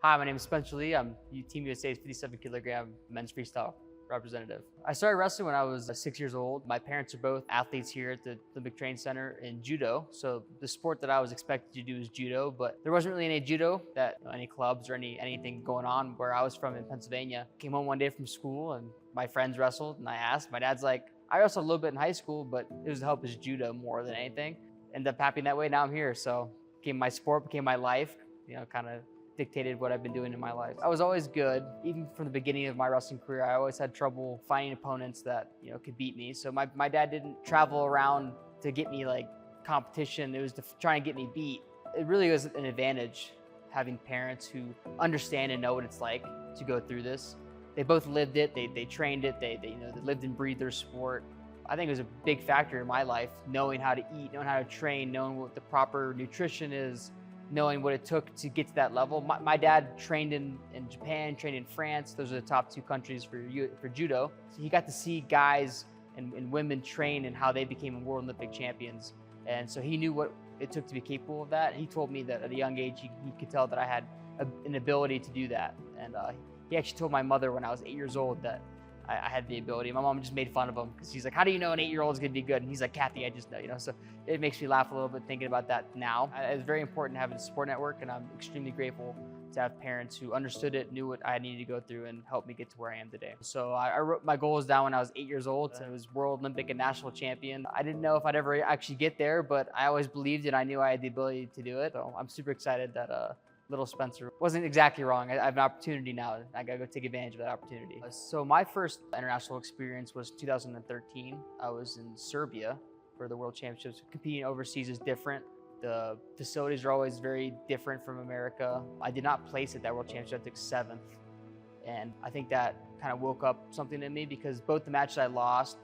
Hi, my name is Spencer Lee. I'm Team USA's 57 kilogram men's freestyle representative. I started wrestling when I was 6 years old. My parents are both athletes here at the Olympic Training Center in judo. So the sport that I was expected to do is judo, but there wasn't really any judo, any clubs or anything going on where I was from in Pennsylvania. Came home one day from school and my friends wrestled and I asked. My dad's like, I wrestled a little bit in high school, but it was to help his judo more than anything. Ended up happening that way. Now I'm here. So became my sport, became my life, kind of dictated what I've been doing in my life. I was always good. Even from the beginning of my wrestling career, I always had trouble finding opponents that, could beat me. So my dad didn't travel around to get me like competition. It was to try and get me beat. It really was an advantage having parents who understand and know what it's like to go through this. They both lived it, they trained it, they lived and breathed their sport. I think it was a big factor in my life, knowing how to eat, knowing how to train, knowing what the proper nutrition is, knowing what it took to get to that level. My dad trained in Japan, trained in France. Those are the top two countries for judo. So he got to see guys and women train and how they became world Olympic champions. And so he knew what it took to be capable of that. He told me that at a young age, he could tell that I had an ability to do that. And he actually told my mother when I was 8 years old that I had the ability. My mom just made fun of him because he's like, how do you know an 8-year-old is going to be good? And he's like, Kathy, I just know, So it makes me laugh a little bit thinking about that now. It's very important to have a support network, and I'm extremely grateful to have parents who understood it, knew what I needed to go through, and helped me get to where I am today. So I wrote my goals down when I was 8 years old. So I was world, Olympic, and national champion. I didn't know if I'd ever actually get there, but I always believed and I knew I had the ability to do it. So I'm super excited that little Spencer wasn't exactly wrong. I have an opportunity now. I gotta go take advantage of that opportunity. So my first international experience was 2013. I was in Serbia for the World Championships. Competing overseas is different. The facilities are always very different from America. I did not place at that World Championship. I took 7th. And I think that kind of woke up something in me because both the matches I lost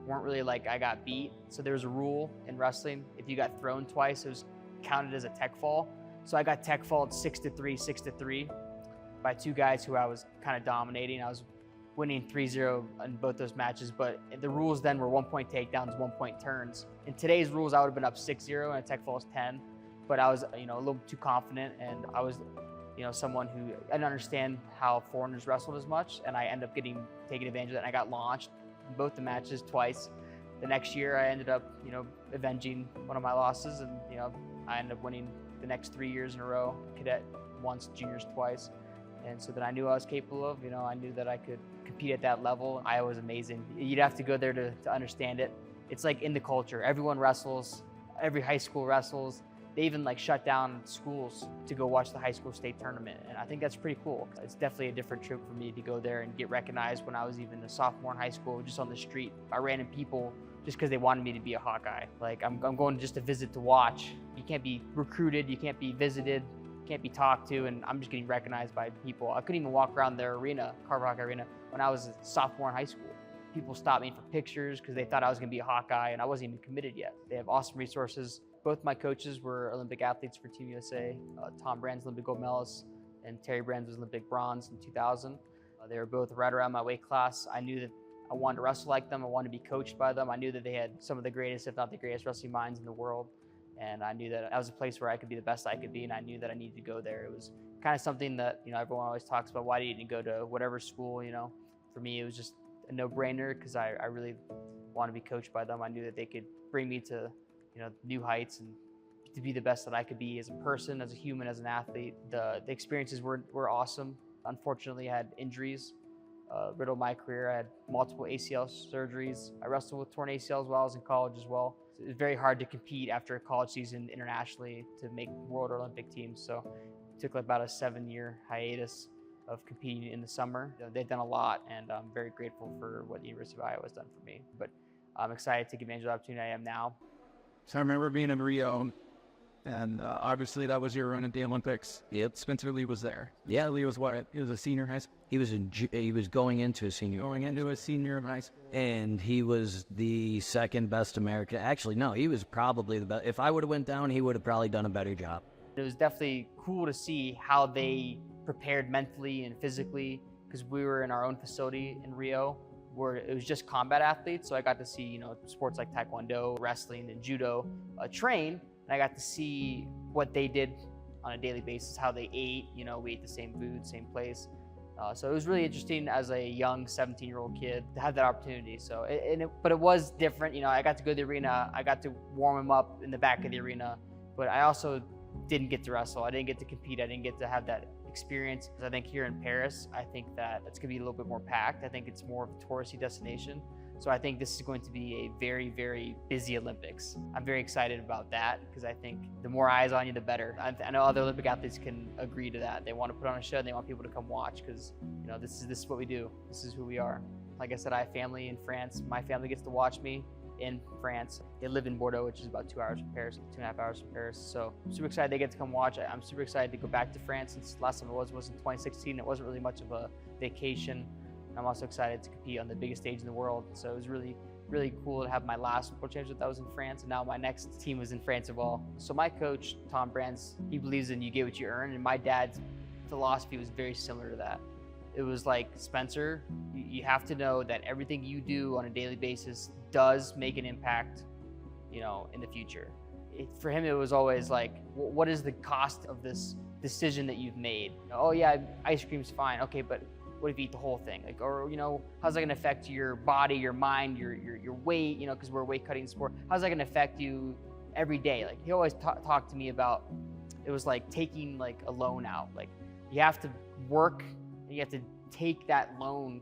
weren't really like I got beat. So there was a rule in wrestling. If you got thrown twice, it was counted as a tech fall. So I got tech falled 6-3, 6-3 by two guys who I was kind of dominating. I was winning 3-0 in both those matches, but the rules then were 1-point takedowns, 1-point turns. In today's rules, I would have been up 6-0 and a tech fall is 10, but I was, a little too confident, and I was, someone who I didn't understand how foreigners wrestled as much, and I ended up taking advantage of that, and I got launched in both the matches twice. The next year, I ended up, avenging one of my losses, and, I ended up winning the next 3 years in a row, cadet once, juniors twice. And so then I knew I was capable of, I knew that I could compete at that level. Iowa was amazing. You'd have to go there to understand it. It's like in the culture. Everyone wrestles, every high school wrestles. They even shut down schools to go watch the high school state tournament. And I think that's pretty cool. It's definitely a different trip for me to go there and get recognized when I was even a sophomore in high school, just on the street. I ran into people just because they wanted me to be a Hawkeye. I'm going just to visit to watch. You can't be recruited, you can't be visited, you can't be talked to, and I'm just getting recognized by people. I couldn't even walk around their arena, Carver Hawkeye Arena, when I was a sophomore in high school. People stopped me for pictures because they thought I was gonna be a Hawkeye and I wasn't even committed yet. They have awesome resources. Both my coaches were Olympic athletes for Team USA. Tom Brand's Olympic gold medalist and Terry Brands was Olympic bronze in 2000. They were both right around my weight class. I knew that I wanted to wrestle like them. I wanted to be coached by them. I knew that they had some of the greatest, if not the greatest, wrestling minds in the world. And I knew that was a place where I could be the best I could be, and I knew that I needed to go there. It was kind of something that, everyone always talks about, why do you need to go to whatever school, For me, it was just a no-brainer because I really wanted to be coached by them. I knew that they could bring me to, new heights and to be the best that I could be as a person, as a human, as an athlete. The experiences were awesome. Unfortunately, I had injuries. Riddled my career. I had multiple ACL surgeries. I wrestled with torn ACLs while I was in college as well. It was very hard to compete after a college season internationally to make world or Olympic teams. So it took about a 7-year hiatus of competing in the summer. They've done a lot, and I'm very grateful for what the University of Iowa has done for me. But I'm excited to take advantage of the opportunity I am now. So I remember being in Rio, and obviously that was your run at the Olympics. Yep. Spencer Lee was there. Yeah. Lee was what? He was a senior in high school? He was going into a senior. Going into a senior in high school. And he was the second best American. Actually, no, he was probably the best. If I would have went down, he would have probably done a better job. It was definitely cool to see how they prepared mentally and physically, because we were in our own facility in Rio where it was just combat athletes. So I got to see, sports like Taekwondo, wrestling, and judo train. And I got to see what they did on a daily basis, how they ate. You know, we ate the same food, same place. So it was really interesting as a young 17-year-old kid to have that opportunity. So, but it was different. You know, I got to go to the arena. I got to warm him up in the back of the arena, but I also didn't get to wrestle. I didn't get to compete. I didn't get to have that experience. I think here in Paris, I think that it's going to be a little bit more packed. I think it's more of a touristy destination. So I think this is going to be a very, very busy Olympics. I'm very excited about that because I think the more eyes on you, the better. I know other Olympic athletes can agree to that. They want to put on a show and they want people to come watch because, you know, this is what we do. This is who we are. Like I said, I have family in France. My family gets to watch me in France. They live in Bordeaux, which is about 2 hours from Paris, 2.5 hours from Paris. So I'm super excited they get to come watch. I'm super excited to go back to France since last time I was in 2016. It wasn't really much of a vacation. I'm also excited to compete on the biggest stage in the world. So it was really, really cool to have my last World Championship that was in France, and now my next team was in France as well. So my coach, Tom Brands, he believes in you get what you earn, and my dad's philosophy was very similar to that. It was like, Spencer, you have to know that everything you do on a daily basis does make an impact, you know, in the future. For him, it was always like, what is the cost of this decision that you've made? Oh yeah, ice cream's fine. Okay, but what if you eat the whole thing? Like, or, you know, how's that gonna affect your body, your mind, your weight, you know, because we're a weight cutting sport. How's that gonna affect you every day? Like, he always talked to me about, it was like taking like a loan out. Like, you have to work and you have to take that loan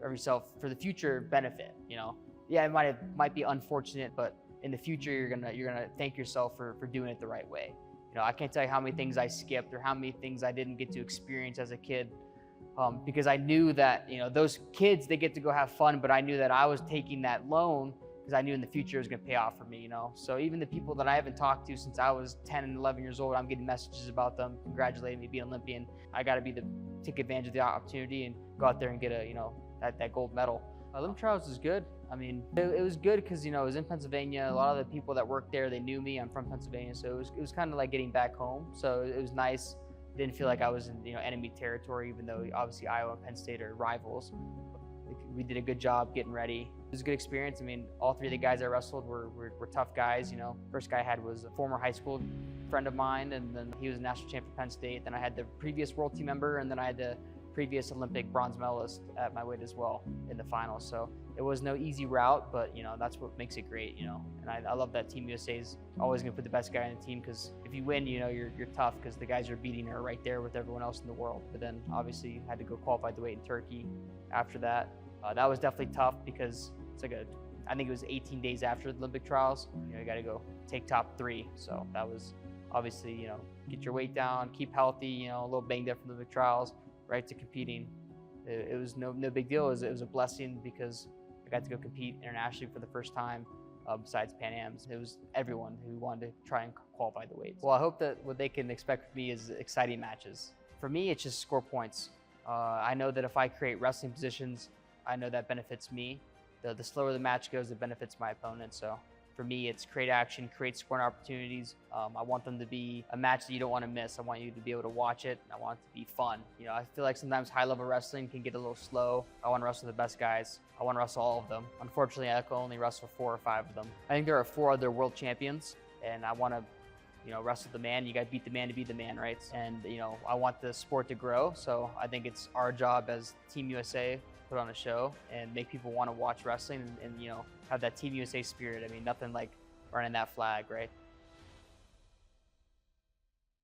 of yourself for the future benefit, you know? Yeah, it might be unfortunate, but in the future, you're gonna thank yourself for doing it the right way. You know, I can't tell you how many things I skipped or how many things I didn't get to experience as a kid. Because I knew that, you know, those kids, they get to go have fun, but I knew that I was taking that loan because I knew in the future it was going to pay off for me, you know. So even the people that I haven't talked to since I was 10 and 11 years old, I'm getting messages about them congratulating me being an Olympian. I got to take advantage of the opportunity and go out there and get that gold medal. Olympic trials is good. I mean, it was good because, you know, it was in Pennsylvania. A lot of the people that worked there, they knew me. I'm from Pennsylvania, so it was kind of like getting back home. So it was nice. Didn't feel like I was in, you know, enemy territory, even though obviously Iowa and Penn State are rivals. We did a good job getting ready. It was a good experience. I mean, all three of the guys I wrestled were tough guys, you know. First guy I had was a former high school friend of mine, and then he was a national champion for Penn State. Then I had the previous world team member, and then I had the previous Olympic bronze medalist at my weight as well in the finals. So it was no easy route, but, you know, that's what makes it great, you know. And I love that Team USA is always going to put the best guy in the team, because if you win, you know, you're tough because the guys you're beating are right there with everyone else in the world. But then obviously you had to go qualify the weight in Turkey after that. That was definitely tough because it's like I think it was 18 days after the Olympic trials. You know, you got to go take top 3. So that was obviously, you know, get your weight down, keep healthy, you know, a little banged up from the Olympic trials, right to competing. It was no big deal. It was a blessing because I got to go compete internationally for the first time besides Pan Am's. It was everyone who wanted to try and qualify the weights. Well, I hope that what they can expect from me is exciting matches. For me, it's just score points. I know that if I create wrestling positions, I know that benefits me. The slower the match goes, it benefits my opponent. So for me, it's create action, create scoring opportunities. I want them to be a match that you don't want to miss. I want you to be able to watch it, and I want it to be fun. You know, I feel like sometimes high-level wrestling can get a little slow. I want to wrestle the best guys. I want to wrestle all of them. Unfortunately, I can only wrestle 4 or 5 of them. I think there are 4 other world champions, and I want to, you know, wrestle the man. You got to beat the man to be the man, right? And, you know, I want the sport to grow, so I think it's our job as Team USA put on a show and make people want to watch wrestling and you know, have that Team USA spirit. I mean, nothing like running that flag, right?